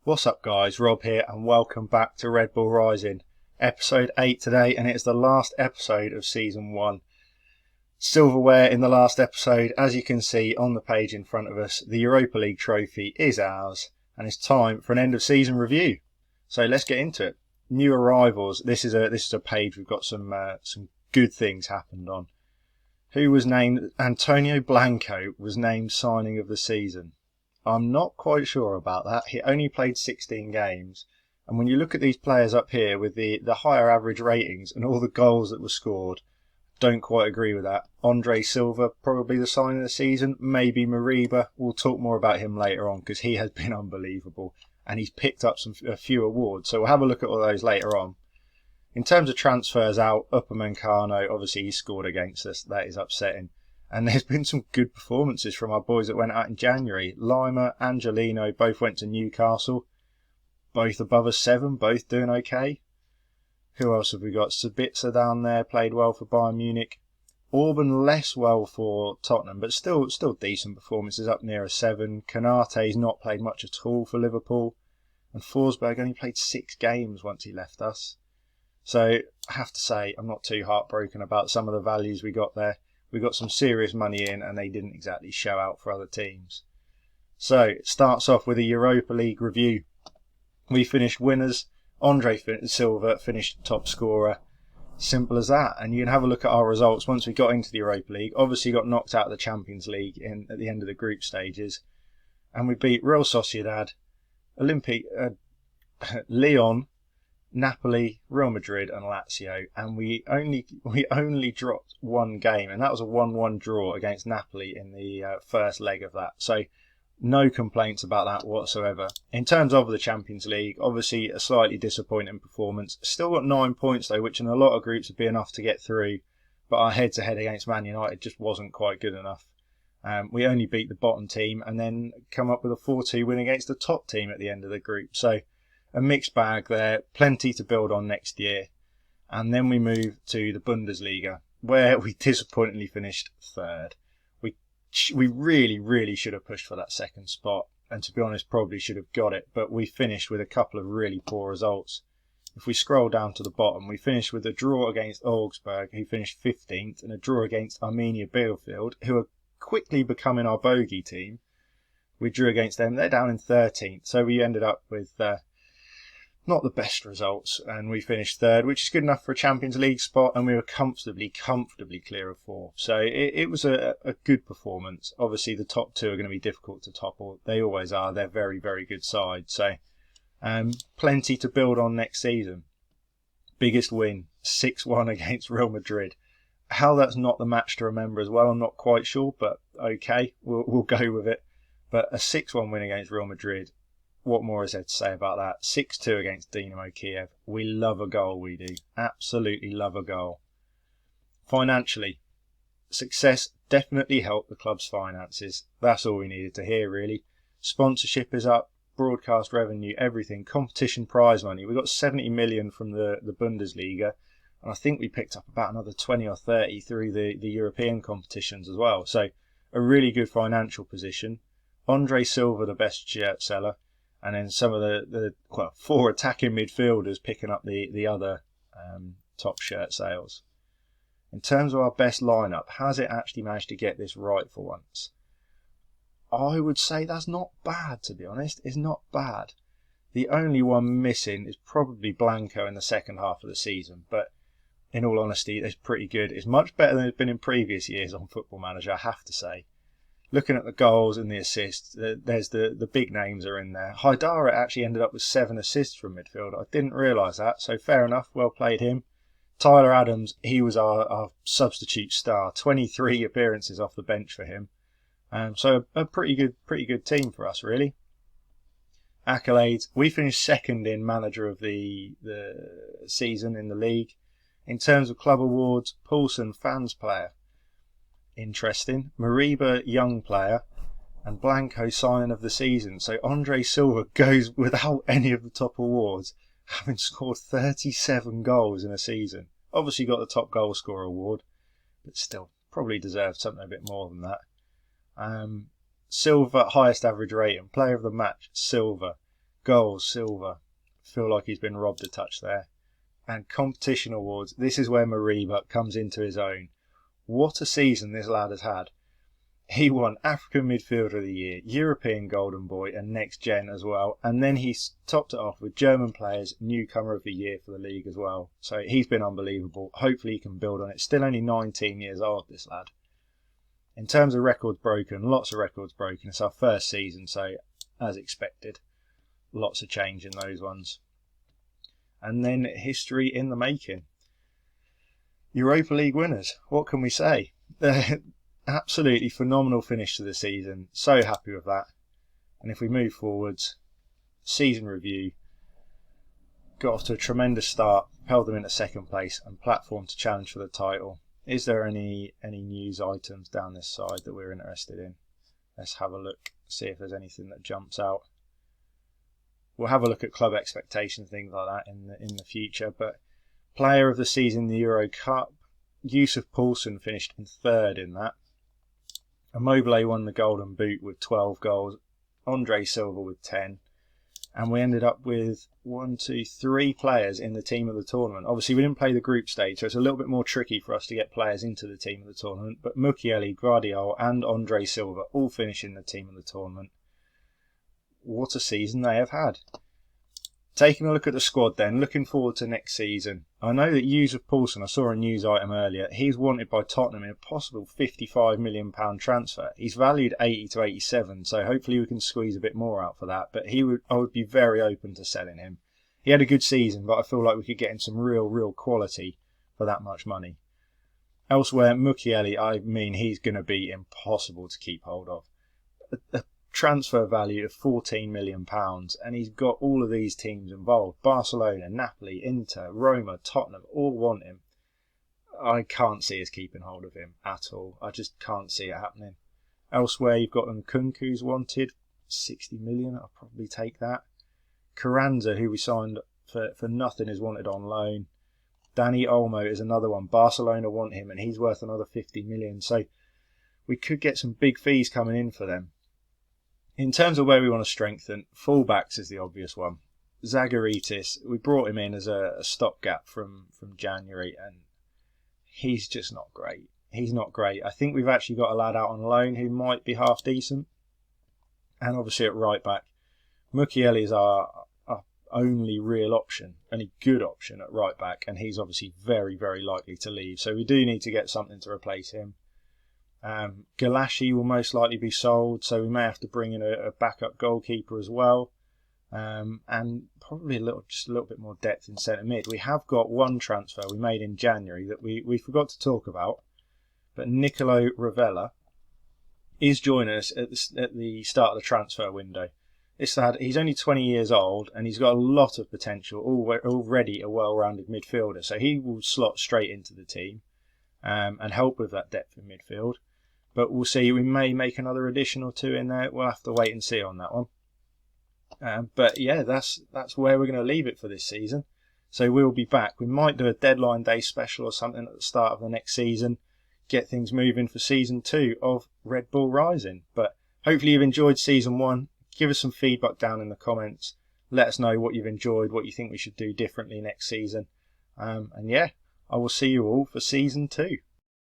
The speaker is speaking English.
What's up guys, Rob here and welcome back to Red Bull Rising. Episode 8 today, and it's the last episode of Season 1. Silverware in the last episode, as you can see on the page in front of us, the Europa League trophy is ours and it's time for an end of season review. So let's get into it. New arrivals, this is a page we've got some good things happened on. Who was named? Antonio Blanco was named signing of the season. I'm not quite sure about that. He only played 16 games. And when you look at these players up here with the higher average ratings and all the goals that were scored, don't quite agree with that. Andre Silva, probably the sign of the season. Maybe Mariba. We'll talk more about him later on because he has been unbelievable. And he's picked up a few awards. So we'll have a look at all those later on. In terms of transfers out, Upamecano, obviously he scored against us. That is upsetting. And there's been some good performances from our boys that went out in January. Lima, Angelino, both went to Newcastle. Both above a 7, both doing okay. Who else have we got? Sabitzer down there, played well for Bayern Munich. Orban less well for Tottenham, but still decent performances, up near a 7. Konate's not played much at all for Liverpool. And Forsberg only played 6 games once he left us. So I have to say, I'm not too heartbroken about some of the values we got there. We got some serious money in and they didn't exactly show out for other teams. So it starts off with a Europa League review. We finished winners. Andre Silva finished top scorer. Simple as that. And you can have a look at our results once we got into the Europa League. Obviously got knocked out of the Champions League at the end of the group stages. And we beat Real Sociedad, Lyon, Napoli, Real Madrid and Lazio, and we only dropped one game, and that was a 1-1 draw against Napoli in the first leg of that. So no complaints about that whatsoever. In terms of the Champions League, obviously a slightly disappointing performance. Still got 9 points though, which in a lot of groups would be enough to get through, but our head-to-head against Man United just wasn't quite good enough. We only beat the bottom team and then come up with a 4-2 win against the top team at the end of the group. So a mixed bag there, plenty to build on next year. And then we move to the Bundesliga, where we disappointingly finished 3rd. We really should have pushed for that 2nd spot, and to be honest, probably should have got it, but we finished with a couple of really poor results. If we scroll down to the bottom, we finished with a draw against Augsburg, who finished 15th, and a draw against Arminia Bielefeld, who are quickly becoming our bogey team. We drew against them, they're down in 13th, so we ended up with not the best results, and we finished 3rd, which is good enough for a Champions League spot, and we were comfortably clear of 4th. So it was a good performance. Obviously the top 2 are going to be difficult to topple. They always are. They're very good sides. So plenty to build on next season. Biggest win, 6-1 against Real Madrid. How that's not the match to remember as well, I'm not quite sure, but okay, we'll go with it. But a 6-1 win against Real Madrid. What more is there to say about that? 6-2 against Dynamo Kiev. We love a goal, we do. Absolutely love a goal. Financially, success definitely helped the club's finances. That's all we needed to hear, really. Sponsorship is up, broadcast revenue, everything. Competition prize money. We got 70 million from the Bundesliga, and I think we picked up about another 20 or 30 through the European competitions as well. So a really good financial position. Andre Silva, the best shirt seller. And then some of the 4 attacking midfielders picking up the other top shirt sales. In terms of our best lineup, has it actually managed to get this right for once? I would say that's not bad, to be honest. It's not bad. The only one missing is probably Blanco in the second half of the season. But in all honesty, it's pretty good. It's much better than it's been in previous years on Football Manager, I have to say. Looking at the goals and the assists, there's the big names are in there. Haidara actually ended up with 7 assists from midfield. I didn't realise that, so fair enough. Well played him. Tyler Adams, he was our substitute star. 23 appearances off the bench for him. So a pretty good team for us, really. Accolades. We finished 2nd in manager of the season in the league. In terms of club awards, Poulsen fans player. Interesting. Mariba young player and Blanco signing of the season. So Andre Silva goes without any of the top awards, having scored 37 goals in a season. Obviously got the top goal scorer award, but still probably deserved something a bit more than that. Silva highest average rating, player of the match, Silva. Goals, silver. Feel like he's been robbed a touch there. And competition awards, this is where Mariba comes into his own. What a season this lad has had. He won African Midfielder of the Year, European Golden Boy and Next Gen as well. And then he's topped it off with German Players Newcomer of the Year for the league as well. So he's been unbelievable. Hopefully he can build on it. Still only 19 years old, this lad. In terms of records broken, lots of records broken. It's our first season, so as expected, lots of change in those ones. And then history in the making. Europa League winners. What can we say? Absolutely phenomenal finish to the season. So happy with that. And if we move forwards, season review. Got off to a tremendous start, propelled them into second place and platform to challenge for the title. Is there any news items down this side that we're interested in? Let's have a look, see if there's anything that jumps out. We'll have a look at club expectations, things like that in the future. But player of the season in the Euro Cup, Yusuf Poulsen finished in third in that. Immobile won the Golden Boot with 12 goals. Andre Silva with 10. And we ended up with 3 players in the team of the tournament. Obviously, we didn't play the group stage, so it's a little bit more tricky for us to get players into the team of the tournament. But Mukiele, Guardiol and Andre Silva all finish in the team of the tournament. What a season they have had. Taking a look at the squad then, looking forward to next season. I know that Yusuf Poulsen, I saw a news item earlier, he's wanted by Tottenham in a possible £55 million transfer. He's valued 80 to 87, so hopefully we can squeeze a bit more out for that. But I would be very open to selling him. He had a good season, but I feel like we could get him some real quality for that much money. Elsewhere, Mukiele, I mean, he's going to be impossible to keep hold of. A transfer value of £14 million, and he's got all of these teams involved. Barcelona, Napoli, Inter, Roma, Tottenham all want him. I can't see us keeping hold of him at all. I just can't see it happening. Elsewhere, you've got Nkunku's wanted, 60 million. I'll probably take that. Carranza, who we signed for nothing, is wanted on loan. Dani Olmo is another one. Barcelona want him, and he's worth another 50 million. So we could get some big fees coming in for them. In terms of where we want to strengthen, fullbacks is the obvious one. Zagaritis, we brought him in as a stopgap from January, and he's just not great. He's not great. I think we've actually got a lad out on loan who might be half decent. And obviously at right back, Mukiele is our only real option, only good option at right back, and he's obviously very likely to leave. So we do need to get something to replace him. Galashi will most likely be sold, so we may have to bring in a backup goalkeeper as well, and probably just a little bit more depth in centre mid. We have got one transfer we made in January that we forgot to talk about, but Nicolo Rivela is joining us at the start of the transfer window. This lad, he's only 20 years old and he's got a lot of potential, already a well-rounded midfielder, so he will slot straight into the team and help with that depth in midfield. But we'll see. We may make another addition or two in there. We'll have to wait and see on that one. But yeah, that's where we're going to leave it for this season. So we'll be back. We might do a deadline day special or something at the start of the next season. Get things moving for season 2 of Red Bull Rising. But hopefully you've enjoyed season 1. Give us some feedback down in the comments. Let us know what you've enjoyed, what you think we should do differently next season. And yeah, I will see you all for season 2.